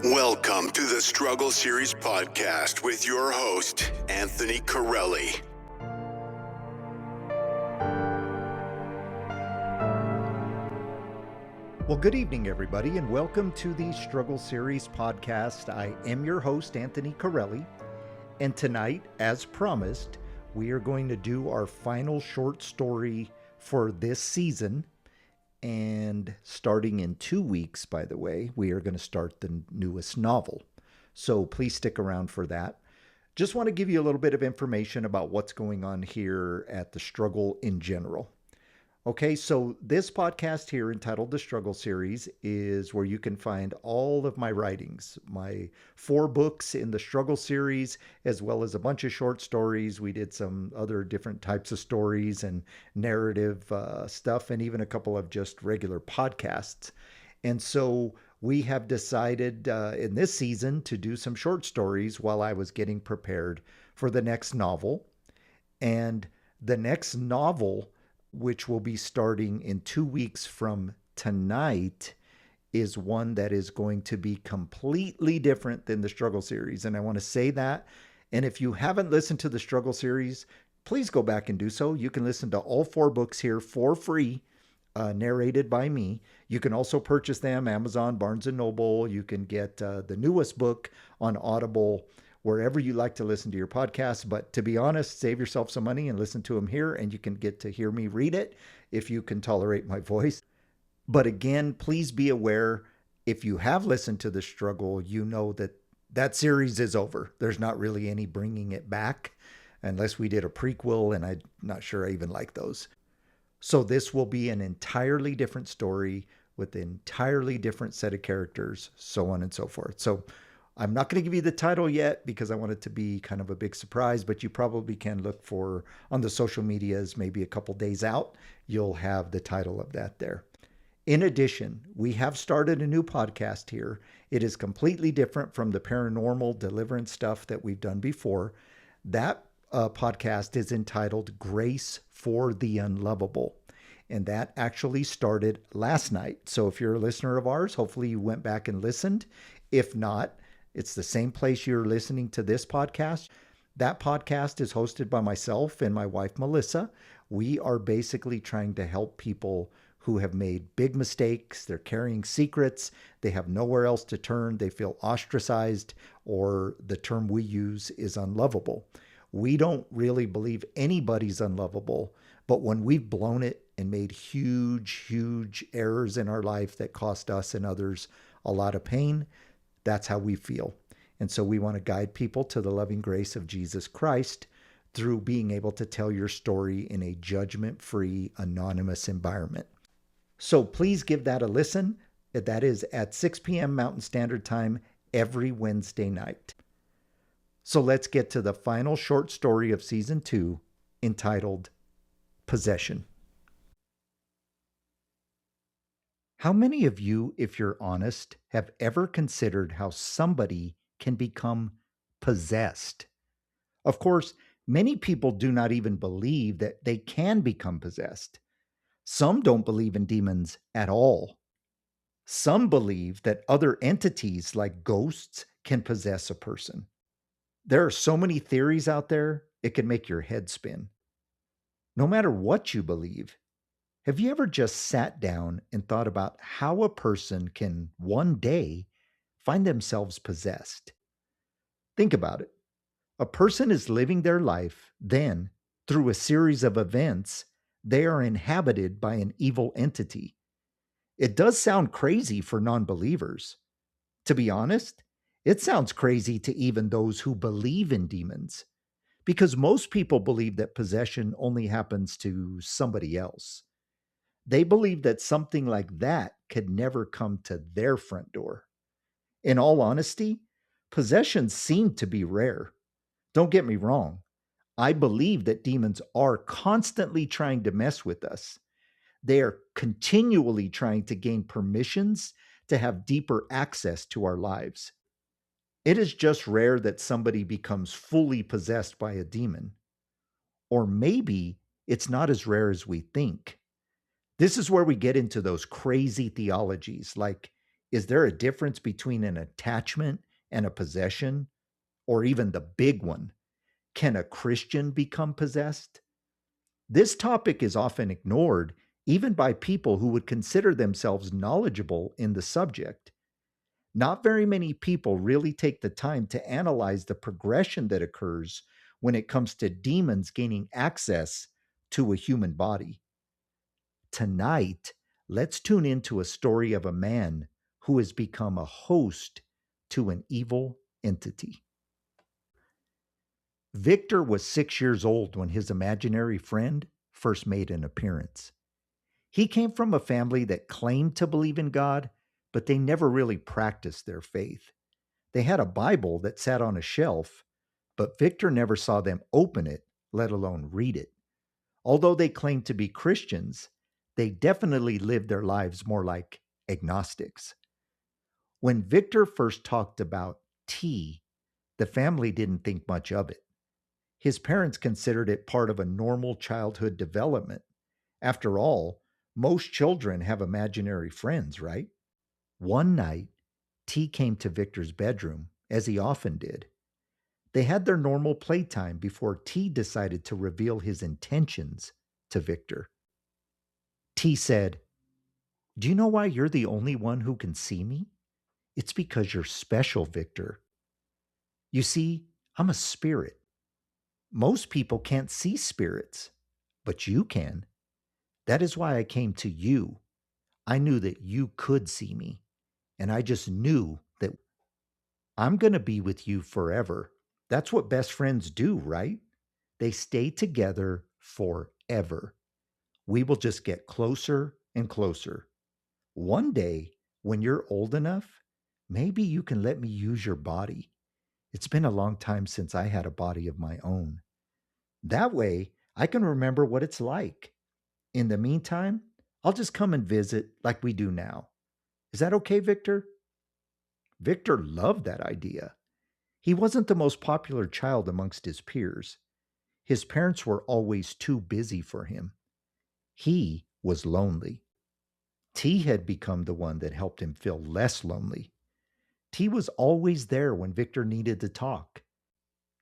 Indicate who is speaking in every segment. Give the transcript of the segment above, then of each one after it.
Speaker 1: Welcome to the Struggle Series podcast with your host, Anthony Corelli.
Speaker 2: Well, good evening, everybody, and welcome to the Struggle Series podcast. I am your host, Anthony Corelli, and tonight, as promised, we are going to do our final short story for this season. And starting in 2 weeks, by the way, we are going to start the newest novel. So please stick around for that. Just want to give you a little bit of information about what's going on here at the Struggle in general. Okay, so this podcast here entitled The Struggle Series is where you can find all of my writings, my 4 books in the Struggle Series, as well as a bunch of short stories. We did some other different types of stories and narrative stuff, and even a couple of just regular podcasts. And so we have decided in this season to do some short stories while I was getting prepared for the next novel. And the next novel, which will be starting in 2 weeks from tonight, is one that is going to be completely different than the Struggle Series. And I want to say that. And if you haven't listened to the Struggle Series, please go back and do so. You can listen to all 4 books here for free, narrated by me. You can also purchase them Amazon, Barnes & Noble. You can get the newest book on Audible, wherever you like to listen to your podcasts. But to be honest, save yourself some money and listen to them here, and you can get to hear me read it if you can tolerate my voice. But again, please be aware, if you have listened to The Struggle, you know that that series is over. There's not really any bringing it back, unless we did a prequel, and I'm not sure I even like those. So this will be an entirely different story with an entirely different set of characters, so on and so forth. So I'm not going to give you the title yet because I want it to be kind of a big surprise, but you probably can look for on the social medias, maybe a couple days out, you'll have the title of that there. In addition, we have started a new podcast here. It is completely different from the paranormal deliverance stuff that we've done before. That podcast is entitled Grace for the Unlovable. And that actually started last night. So if you're a listener of ours, hopefully you went back and listened. If not, it's the same place you're listening to this podcast. That podcast is hosted by myself and my wife, Melissa. We are basically trying to help people who have made big mistakes. They're carrying secrets. They have nowhere else to turn. They feel ostracized, or the term we use is unlovable. We don't really believe anybody's unlovable, but when we've blown it and made huge errors in our life that cost us and others a lot of pain, that's how we feel. And so we want to guide people to the loving grace of Jesus Christ through being able to tell your story in a judgment-free, anonymous environment. So please give that a listen. That is at 6 p.m. Mountain Standard Time every Wednesday night. So let's get to the final short story of season 2, entitled Possession. How many of you, if you're honest, have ever considered how somebody can become possessed? Of course, many people do not even believe that they can become possessed. Some don't believe in demons at all. Some believe that other entities like ghosts can possess a person. There are so many theories out there, it can make your head spin. No matter what you believe, have you ever just sat down and thought about how a person can one day find themselves possessed? Think about it. A person is living their life, then, through a series of events, they are inhabited by an evil entity. It does sound crazy for non-believers. To be honest, it sounds crazy to even those who believe in demons, because most people believe that possession only happens to somebody else. They believe that something like that could never come to their front door. In all honesty, possessions seem to be rare. Don't get me wrong. I believe that demons are constantly trying to mess with us. They are continually trying to gain permissions to have deeper access to our lives. It is just rare that somebody becomes fully possessed by a demon. Or maybe it's not as rare as we think. This is where we get into those crazy theologies like, Is there a difference between an attachment and a possession, or even the big one? Can a Christian become possessed? This topic is often ignored, even by people who would consider themselves knowledgeable in the subject. Not very many people really take the time to analyze the progression that occurs when it comes to demons gaining access to a human body. Tonight, let's tune into a story of a man who has become a host to an evil entity. Victor was 6 years old when his imaginary friend first made an appearance. He came from a family that claimed to believe in God, but they never really practiced their faith. They had a Bible that sat on a shelf, but Victor never saw them open it, let alone read it. Although they claimed to be Christians, they definitely lived their lives more like agnostics. When Victor first talked about tea, the family didn't think much of it. His parents considered it part of a normal childhood development. After all, most children have imaginary friends, right? One night, T came to Victor's bedroom, as he often did. They had their normal playtime before T decided to reveal his intentions to Victor. T said, "Do you know why you're the only one who can see me? It's because you're special, Victor. You see, I'm a spirit. Most people can't see spirits, but you can. That is why I came to you. I knew that you could see me, and I just knew that I'm going to be with you forever. That's what best friends do, right? They stay together forever. We will just get closer and closer. One day, when you're old enough, maybe you can let me use your body. It's been a long time since I had a body of my own. That way, I can remember what it's like. In the meantime, I'll just come and visit like we do now. Is that okay, Victor?" Victor loved that idea. He wasn't the most popular child amongst his peers. His parents were always too busy for him. He was lonely. T had become the one that helped him feel less lonely. T was always there when Victor needed to talk.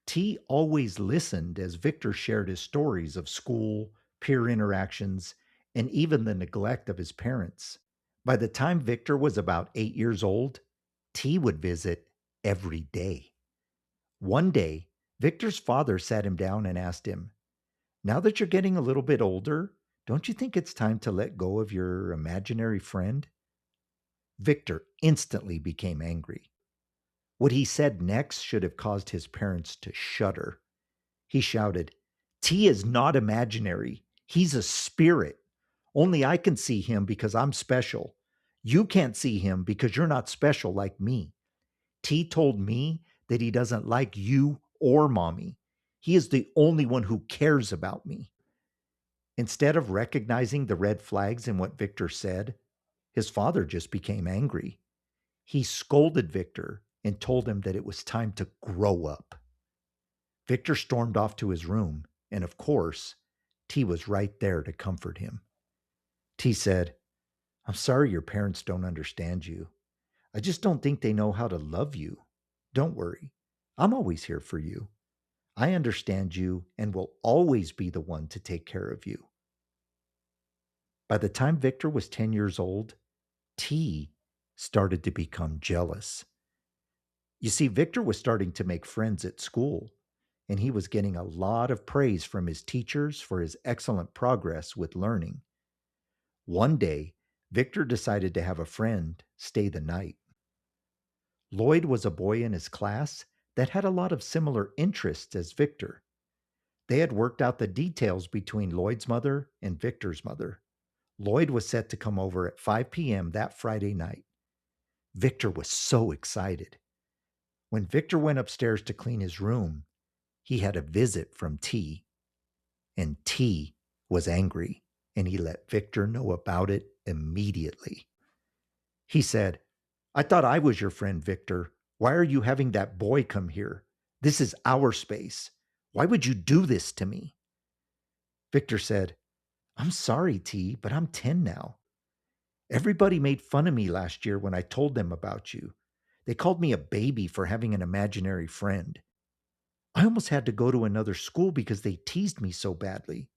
Speaker 2: T always listened as Victor shared his stories of school, peer interactions, and even the neglect of his parents. By the time Victor was about 8 years old, T would visit every day. One day, Victor's father sat him down and asked him, "Now that you're getting a little bit older, don't you think it's time to let go of your imaginary friend?" Victor instantly became angry. What he said next should have caused his parents to shudder. He shouted, "T is not imaginary. He's a spirit. Only I can see him because I'm special. You can't see him because you're not special like me. T told me that he doesn't like you or mommy. He is the only one who cares about me." Instead of recognizing the red flags in what Victor said, his father just became angry. He scolded Victor and told him that it was time to grow up. Victor stormed off to his room, and of course, T was right there to comfort him. T said, "I'm sorry your parents don't understand you. I just don't think they know how to love you. Don't worry. I'm always here for you. I understand you and will always be the one to take care of you." By the time Victor was 10 years old, T started to become jealous. You see, Victor was starting to make friends at school, and he was getting a lot of praise from his teachers for his excellent progress with learning. One day, Victor decided to have a friend stay the night. Lloyd was a boy in his class that had a lot of similar interests as Victor. They had worked out the details between Lloyd's mother and Victor's mother. Lloyd was set to come over at 5 p.m. that Friday night. Victor was so excited. When Victor went upstairs to clean his room, he had a visit from T, and T was angry, and he let Victor know about it immediately. He said, "I thought I was your friend, Victor. Why are you having that boy come here? This is our space. Why would you do this to me?" Victor said, "I'm sorry, T, but I'm 10 now. Everybody made fun of me last year when I told them about you. They called me a baby for having an imaginary friend. I almost had to go to another school because they teased me so badly.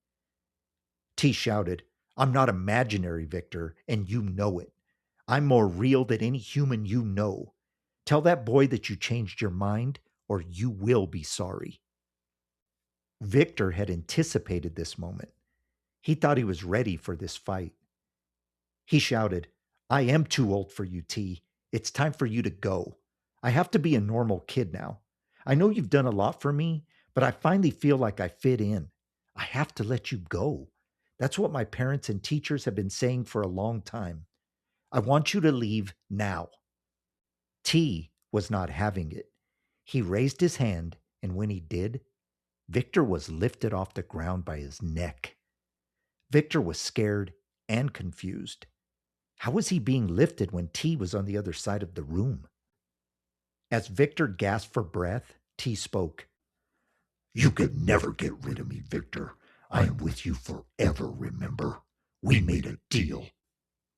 Speaker 2: T shouted, I'm not imaginary, Victor, and you know it. I'm more real than any human you know. Tell that boy that you changed your mind, or you will be sorry. Victor had anticipated this moment. He thought he was ready for this fight. He shouted, I am too old for you, T. It's time for you to go. I have to be a normal kid now. I know you've done a lot for me, but I finally feel like I fit in. I have to let you go. That's what my parents and teachers have been saying for a long time. I want you to leave now. T was not having it. He raised his hand, and when he did, Victor was lifted off the ground by his neck. Victor was scared and confused. How was he being lifted when T was on the other side of the room? As Victor gasped for breath, T spoke.
Speaker 3: You could never get rid of me, Victor. I am with you forever, remember? We made a deal.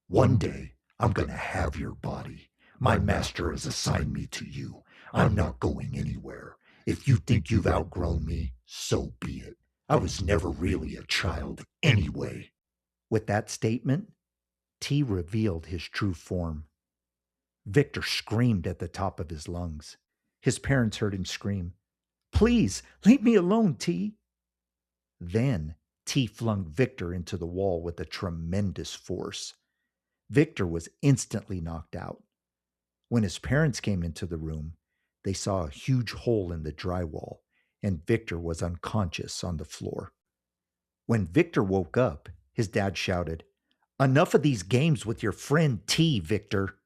Speaker 3: One day, I'm going to have your body. My master has assigned me to you. I'm not going anywhere. If you think you've outgrown me, so be it. I was never really a child anyway.
Speaker 2: With that statement, T revealed his true form. Victor screamed at the top of his lungs. His parents heard him scream, Please, leave me alone, T. Then T flung Victor into the wall with a tremendous force. Victor was instantly knocked out. When his parents came into the room, they saw a huge hole in the drywall, and Victor was unconscious on the floor. When Victor woke up, his dad shouted, Enough of these games with your friend T, Victor.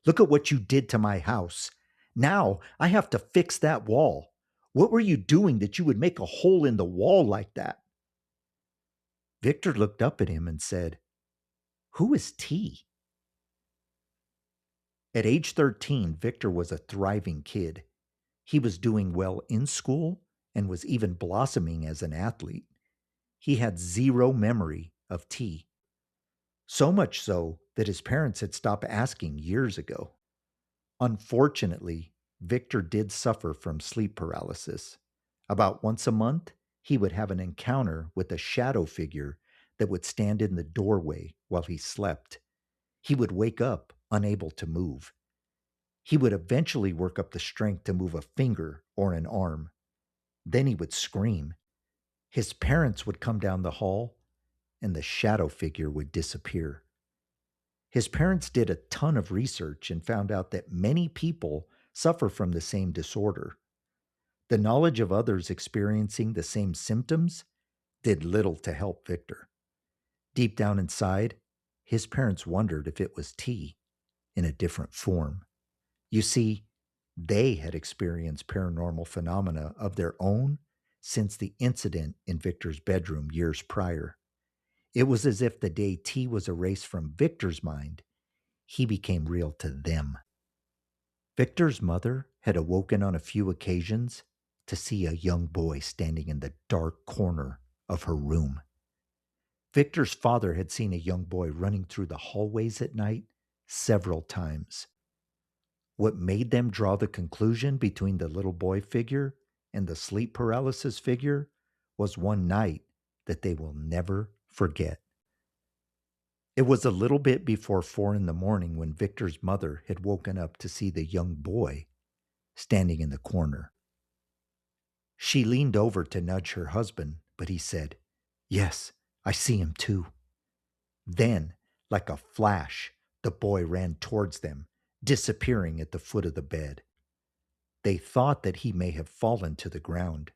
Speaker 2: Look at what you did to my house. Now I have to fix that wall. What were you doing that you would make a hole in the wall like that? Victor looked up at him and said, Who is T? At age 13, Victor was a thriving kid. He was doing well in school and was even blossoming as an athlete. He had zero memory of T. So much so that his parents had stopped asking years ago. Unfortunately, Victor did suffer from sleep paralysis. About once a month, he would have an encounter with a shadow figure that would stand in the doorway while he slept. He would wake up unable to move. He would eventually work up the strength to move a finger or an arm. Then he would scream. His parents would come down the hall, and the shadow figure would disappear. His parents did a ton of research and found out that many people suffer from the same disorder. The knowledge of others experiencing the same symptoms did little to help Victor. Deep down inside, his parents wondered if it was T in a different form. You see, they had experienced paranormal phenomena of their own since the incident in Victor's bedroom years prior. It was as if the day T was erased from Victor's mind, he became real to them. Victor's mother had awoken on a few occasions to see a young boy standing in the dark corner of her room. Victor's father had seen a young boy running through the hallways at night several times. What made them draw the conclusion between the little boy figure and the sleep paralysis figure was one night that they will never forget. It was a little bit before 4 in the morning when Victor's mother had woken up to see the young boy standing in the corner. She leaned over to nudge her husband, but he said, Yes, I see him too. Then, like a flash, the boy ran towards them, disappearing at the foot of the bed. They thought that he may have fallen to the ground.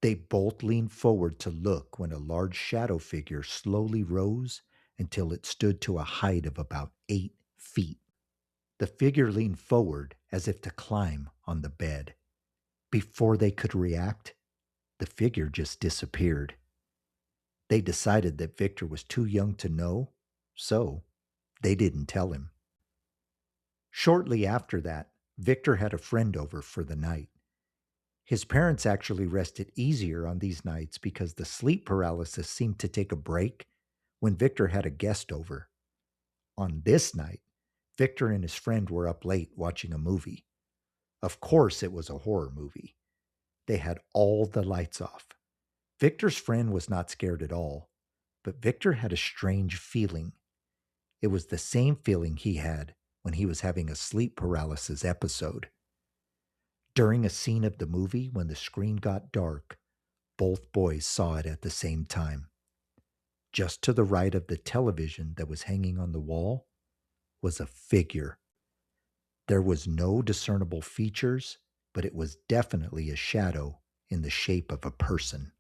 Speaker 2: They both leaned forward to look when a large shadow figure slowly rose until it stood to a height of about 8 feet. The figure leaned forward as if to climb on the bed. Before they could react, the figure just disappeared. They decided that Victor was too young to know, so they didn't tell him. Shortly after that, Victor had a friend over for the night. His parents actually rested easier on these nights because the sleep paralysis seemed to take a break when Victor had a guest over. On this night, Victor and his friend were up late watching a movie. Of course, it was a horror movie. They had all the lights off. Victor's friend was not scared at all, but Victor had a strange feeling. It was the same feeling he had when he was having a sleep paralysis episode. During a scene of the movie, when the screen got dark, both boys saw it at the same time. Just to the right of the television that was hanging on the wall was a figure. There was no discernible features, but it was definitely a shadow in the shape of a person.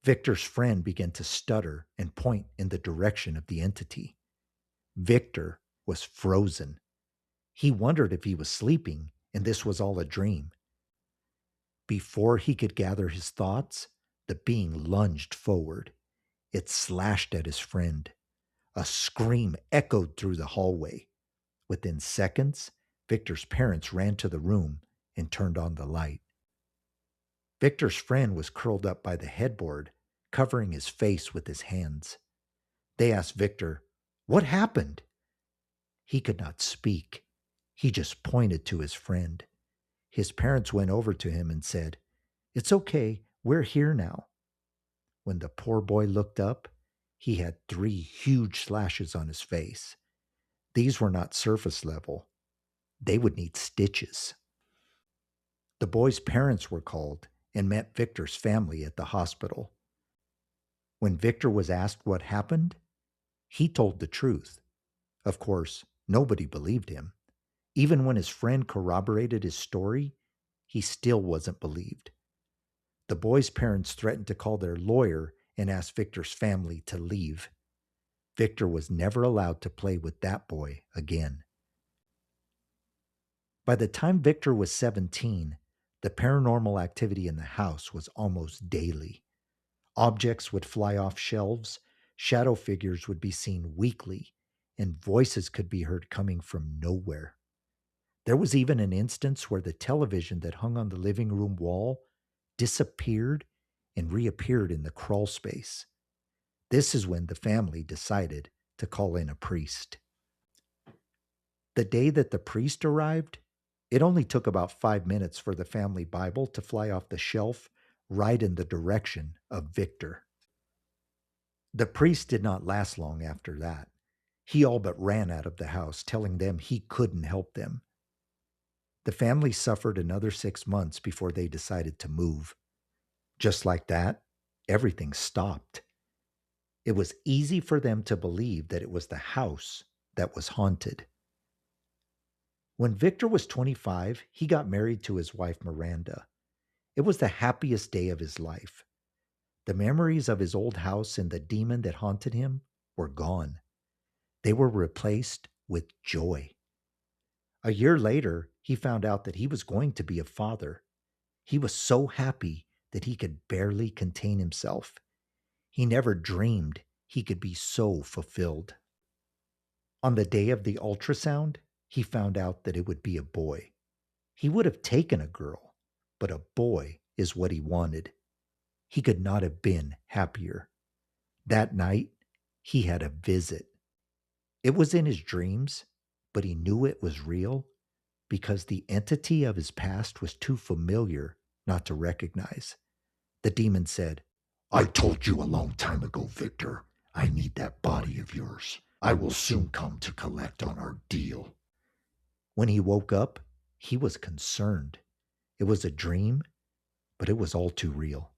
Speaker 2: Victor's friend began to stutter and point in the direction of the entity. Victor was frozen. He wondered if he was sleeping and this was all a dream. Before he could gather his thoughts, the being lunged forward. It slashed at his friend. A scream echoed through the hallway. Within seconds, Victor's parents ran to the room and turned on the light. Victor's friend was curled up by the headboard, covering his face with his hands. They asked Victor, "What happened?" He could not speak. He just pointed to his friend. His parents went over to him and said, "It's okay, we're here now." When the poor boy looked up, he had 3 huge slashes on his face. These were not surface level. They would need stitches. The boy's parents were called and met Victor's family at the hospital. When Victor was asked what happened, he told the truth. Of course, nobody believed him. Even when his friend corroborated his story, he still wasn't believed. The boy's parents threatened to call their lawyer and ask Victor's family to leave. Victor was never allowed to play with that boy again. By the time Victor was 17, the paranormal activity in the house was almost daily. Objects would fly off shelves, shadow figures would be seen weekly, and voices could be heard coming from nowhere. There was even an instance where the television that hung on the living room wall disappeared and reappeared in the crawl space. This is when the family decided to call in a priest. The day that the priest arrived, it only took about 5 minutes for the family Bible to fly off the shelf right in the direction of Victor. The priest did not last long after that. He all but ran out of the house, telling them he couldn't help them. The family suffered another 6 months before they decided to move. Just like that, everything stopped. It was easy for them to believe that it was the house that was haunted. When Victor was 25, he got married to his wife Miranda. It was the happiest day of his life. The memories of his old house and the demon that haunted him were gone. They were replaced with joy. A year later, he found out that he was going to be a father. He was so happy that he could barely contain himself. He never dreamed he could be so fulfilled. On the day of the ultrasound, he found out that it would be a boy. He would have taken a girl, but a boy is what he wanted. He could not have been happier. That night, he had a visit. It was in his dreams, but he knew it was real because the entity of his past was too familiar not to recognize. The demon said,
Speaker 3: I told you a long time ago, Victor. I need that body of yours. I will soon come to collect on our deal.
Speaker 2: When he woke up, he was concerned. It was a dream, but it was all too real.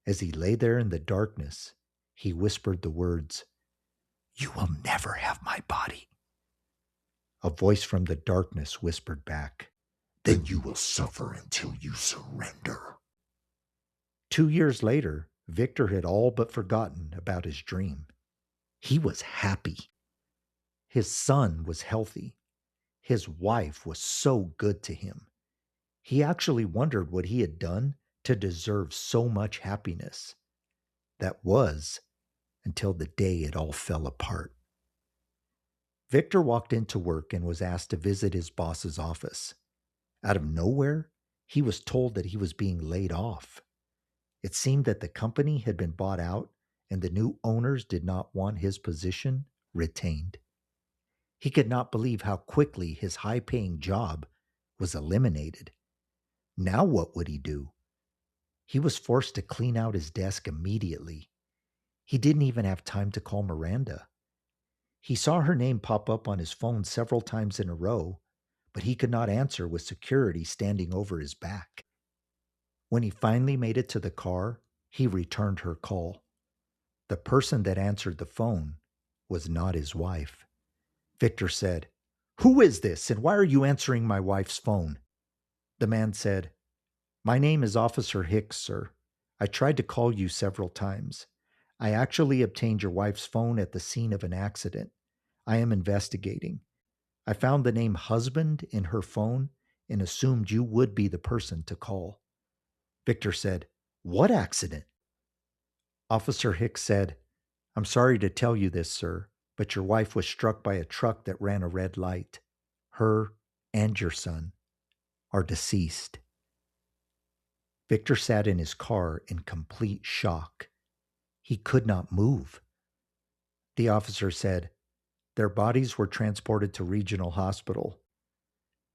Speaker 2: As he lay there in the darkness, he whispered the words,
Speaker 3: You will never have my body.
Speaker 2: A voice from the darkness whispered back,
Speaker 3: Then you will suffer until you surrender.
Speaker 2: 2 years later, Victor had all but forgotten about his dream. He was happy. His son was healthy. His wife was so good to him. He actually wondered what he had done to deserve so much happiness. That was until the day it all fell apart. Victor walked into work and was asked to visit his boss's office. Out of nowhere, he was told that he was being laid off. It seemed that the company had been bought out and the new owners did not want his position retained. He could not believe how quickly his high-paying job was eliminated. Now what would he do? He was forced to clean out his desk immediately. He didn't even have time to call Miranda. He saw her name pop up on his phone several times in a row, but he could not answer with security standing over his back. When he finally made it to the car, he returned her call. The person that answered the phone was not his wife. Victor said, "Who is this, and why are you answering my wife's phone?" The man said, "My name is Officer Hicks, sir. I tried to call you several times. I actually obtained your wife's phone at the scene of an accident. I am investigating. I found the name husband in her phone and assumed you would be the person to call." Victor said, "What accident?" Officer Hicks said, "I'm sorry to tell you this, sir, but your wife was struck by a truck that ran a red light. Her and your son are deceased." Victor sat in his car in complete shock. He could not move. The officer said, "Their bodies were transported to Regional Hospital.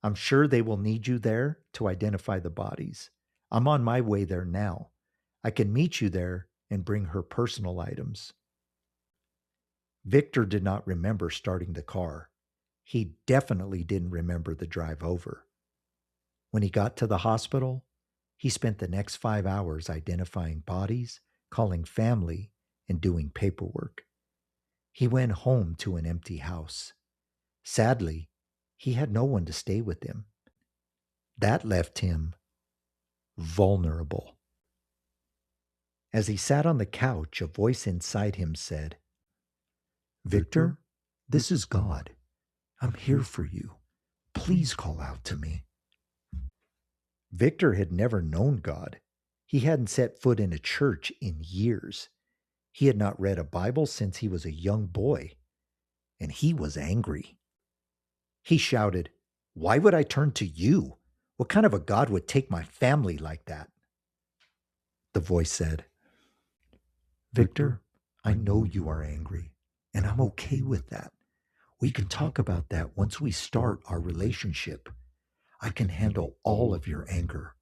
Speaker 2: I'm sure they will need you there to identify the bodies. I'm on my way there now. I can meet you there and bring her personal items." Victor did not remember starting the car. He definitely didn't remember the drive over. When he got to the hospital, he spent the next 5 hours identifying bodies, calling family, and doing paperwork. He went home to an empty house. Sadly, he had no one to stay with him. That left him vulnerable. As he sat on the couch, a voice inside him said,
Speaker 3: Victor, this is God. I'm here for you. Please call out to me.
Speaker 2: Victor had never known God. He hadn't set foot in a church in years. He had not read a Bible since he was a young boy, and he was angry. He shouted, "Why would I turn to you? What kind of a God would take my family like that?" The voice said,
Speaker 3: Victor, I know you are angry, and I'm okay with that. We can talk about that once we start our relationship. I can handle all of your anger.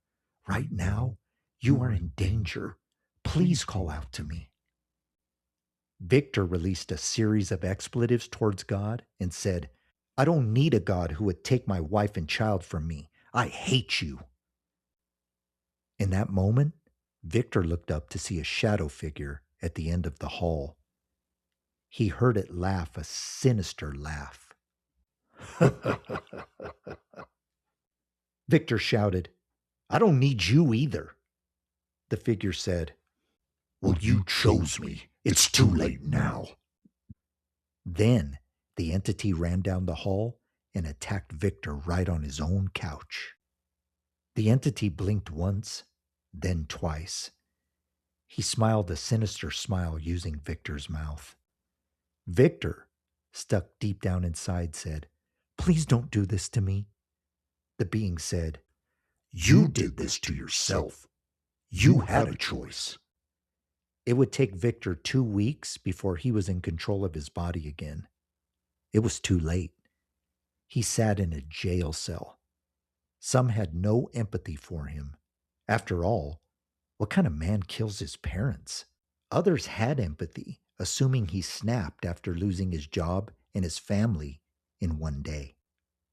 Speaker 3: Right now, you are in danger. Please call out to me.
Speaker 2: Victor released a series of expletives towards God and said, "I don't need a God who would take my wife and child from me. I hate you." In that moment, Victor looked up to see a shadow figure at the end of the hall. He heard it laugh a sinister laugh. Victor shouted, "I don't need you either." The figure said,
Speaker 3: Well, you chose me. It's too late now.
Speaker 2: Then the entity ran down the hall and attacked Victor right on his own couch. The entity blinked once, then twice. He smiled a sinister smile using Victor's mouth. Victor, stuck deep down inside, said, "Please don't do this to me." The being said,
Speaker 3: You did this to yourself. You had a choice.
Speaker 2: it would take Victor 2 weeks before he was in control of his body again. It was too late. He sat in a jail cell. Some had no empathy for him. After all, what kind of man kills his parents? Others had empathy, assuming he snapped after losing his job and his family in one day.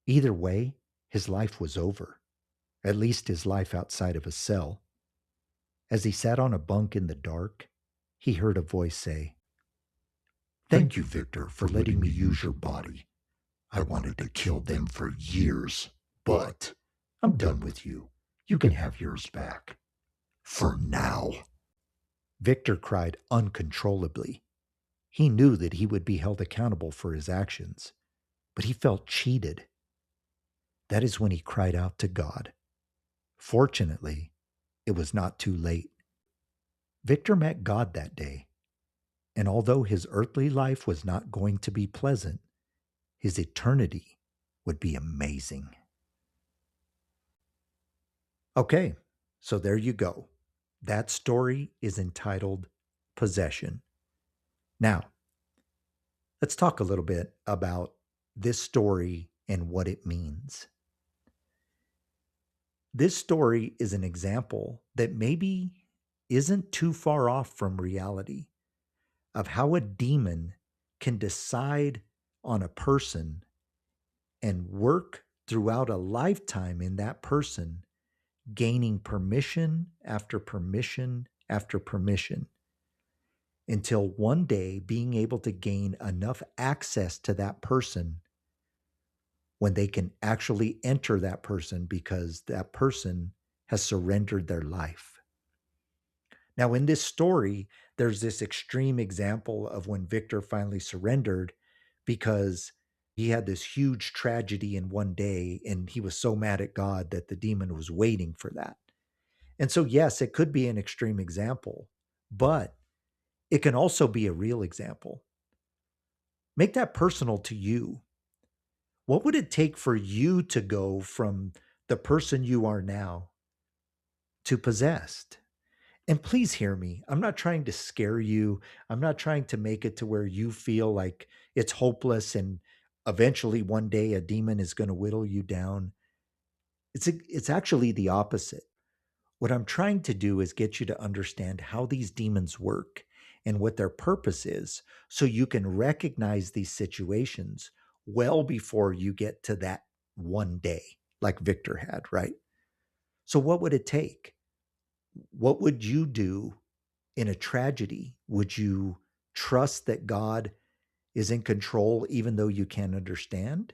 Speaker 2: Either way, his life was over, at least his life outside of a cell. As he sat on a bunk in the dark, he heard a voice say,
Speaker 3: Thank you, Victor, for letting me use your body. I wanted to kill them for years, but I'm done with you. You can have yours back. For now.
Speaker 2: Victor cried uncontrollably. He knew that he would be held accountable for his actions, but he felt cheated. That is when he cried out to God. Fortunately, it was not too late. Victor met God that day, and although his earthly life was not going to be pleasant, his eternity would be amazing. Okay, so there you go. That story is entitled Possession. Now, let's talk a little bit about this story and what it means. This story is an example that maybe isn't too far off from reality of how a demon can decide on a person and work throughout a lifetime in that person, gaining permission after permission after permission, until one day being able to gain enough access to that person when they can actually enter that person because that person has surrendered their life. Now, in this story, there's this extreme example of when Victor finally surrendered because he had this huge tragedy in one day and he was so mad at God that the demon was waiting for that. And so, yes, it could be an extreme example, but it can also be a real example. Make that personal to you. What would it take for you to go from the person you are now to possessed? And please hear me. I'm not trying to scare you. I'm not trying to make it to where you feel like it's hopeless and eventually one day a demon is going to whittle you down. It's actually the opposite. What I'm trying to do is get you to understand how these demons work and what their purpose is so you can recognize these situations well before you get to that one day like Victor had, right? So what would it take? What would you do in a tragedy? Would you trust that God is in control even though you can't understand?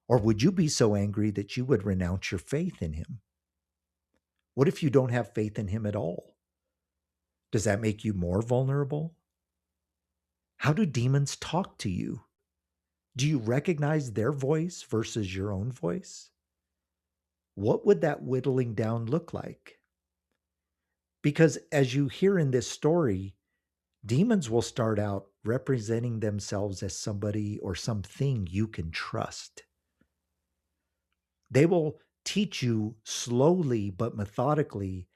Speaker 2: Or would you be so angry that you would renounce your faith in him? What if you don't have faith in him at all? Does that make you more vulnerable? How do demons talk to you? Do you recognize their voice versus your own voice? What would that whittling down look like? Because as you hear in this story, demons will start out representing themselves as somebody or something you can trust. They will teach you slowly but methodically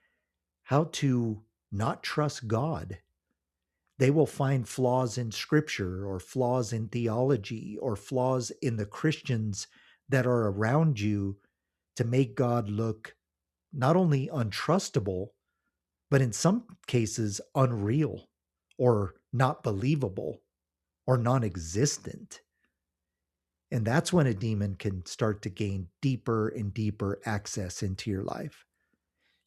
Speaker 2: how to not trust God. They will find flaws in scripture or flaws in theology or flaws in the Christians that are around you to make God look not only untrustable, but in some cases unreal or not believable or non existent. And that's when a demon can start to gain deeper and deeper access into your life.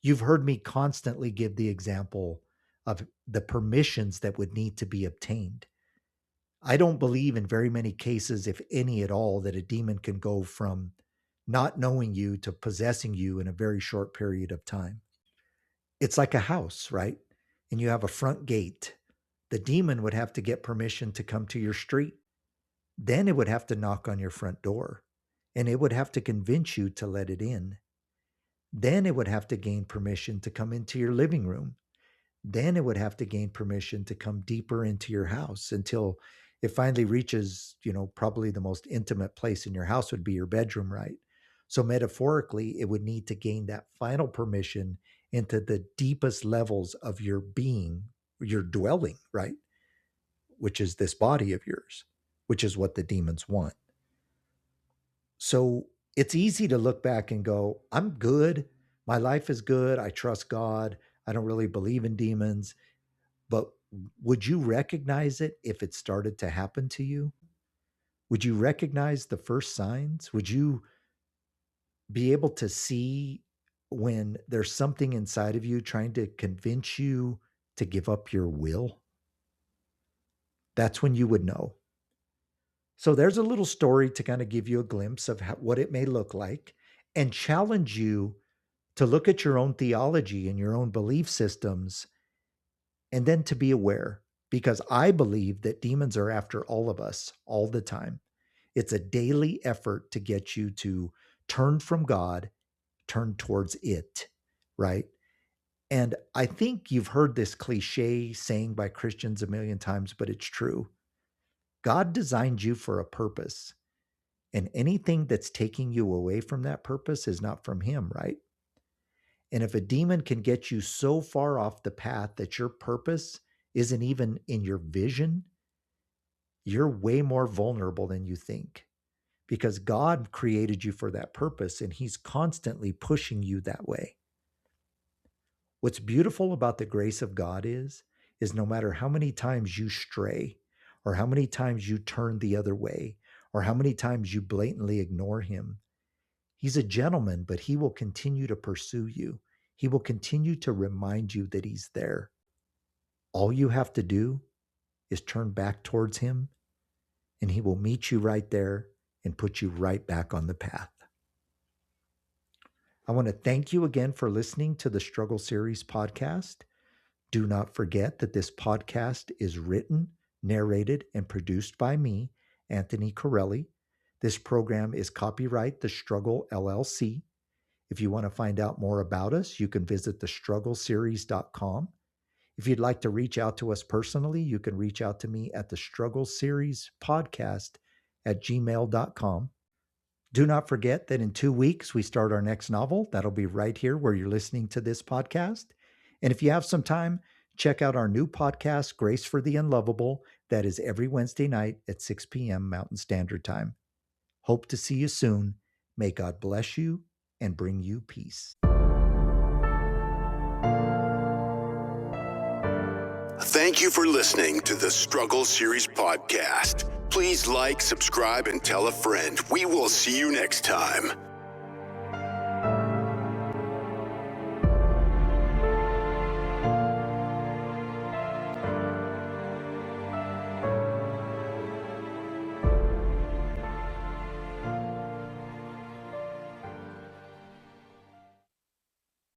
Speaker 2: You've heard me constantly give the example of the permissions that would need to be obtained. I don't believe in very many cases, if any at all, that a demon can go from not knowing you to possessing you in a very short period of time. It's like a house, right? And you have a front gate. The demon would have to get permission to come to your street. Then it would have to knock on your front door and it would have to convince you to let it in. Then it would have to gain permission to come into your living room. Then it would have to gain permission to come deeper into your house until it finally reaches, probably the most intimate place in your house would be your bedroom, right? So metaphorically, it would need to gain that final permission into the deepest levels of your being, your dwelling, right? Which is this body of yours, which is what the demons want. So it's easy to look back and go, I'm good. My life is good. I trust God. I don't really believe in demons. But would you recognize it if it started to happen to you? Would you recognize the first signs? Would you be able to see when there's something inside of you trying to convince you to give up your will? That's when you would know. So there's a little story to kind of give you a glimpse of what it may look like and challenge you to look at your own theology and your own belief systems and then to be aware, because I believe that demons are after all of us all the time. It's a daily effort to get you to turn from God, turn towards it, right? And I think you've heard this cliche saying by Christians a million times, but it's true. God designed you for a purpose, and anything that's taking you away from that purpose is not from Him, right? And if a demon can get you so far off the path that your purpose isn't even in your vision, you're way more vulnerable than you think. because God created you for that purpose and he's constantly pushing you that way. What's beautiful about the grace of God is no matter how many times you stray or how many times you turn the other way or how many times you blatantly ignore him, he's a gentleman, but he will continue to pursue you. He will continue to remind you that he's there. All you have to do is turn back towards him, and he will meet you right there and put you right back on the path. I want to thank you again for listening to the Struggle Series podcast. Do not forget that this podcast is written, narrated, and produced by me, Anthony Corelli. This program is copyright The Struggle LLC. If you want to find out more about us, you can visit thestruggleseries.com. If you'd like to reach out to us personally, you can reach out to me at thestruggleseriespodcast@gmail.com. Do not forget that in 2 weeks, we start our next novel. That'll be right here where you're listening to this podcast. And if you have some time, check out our new podcast, Grace for the Unlovable. That is every Wednesday night at 6 p.m. Mountain Standard Time. Hope to see you soon. May God bless you and bring you peace.
Speaker 1: Thank you for listening to the Struggle Series podcast. Please like, subscribe, and tell a friend. We will see you next time.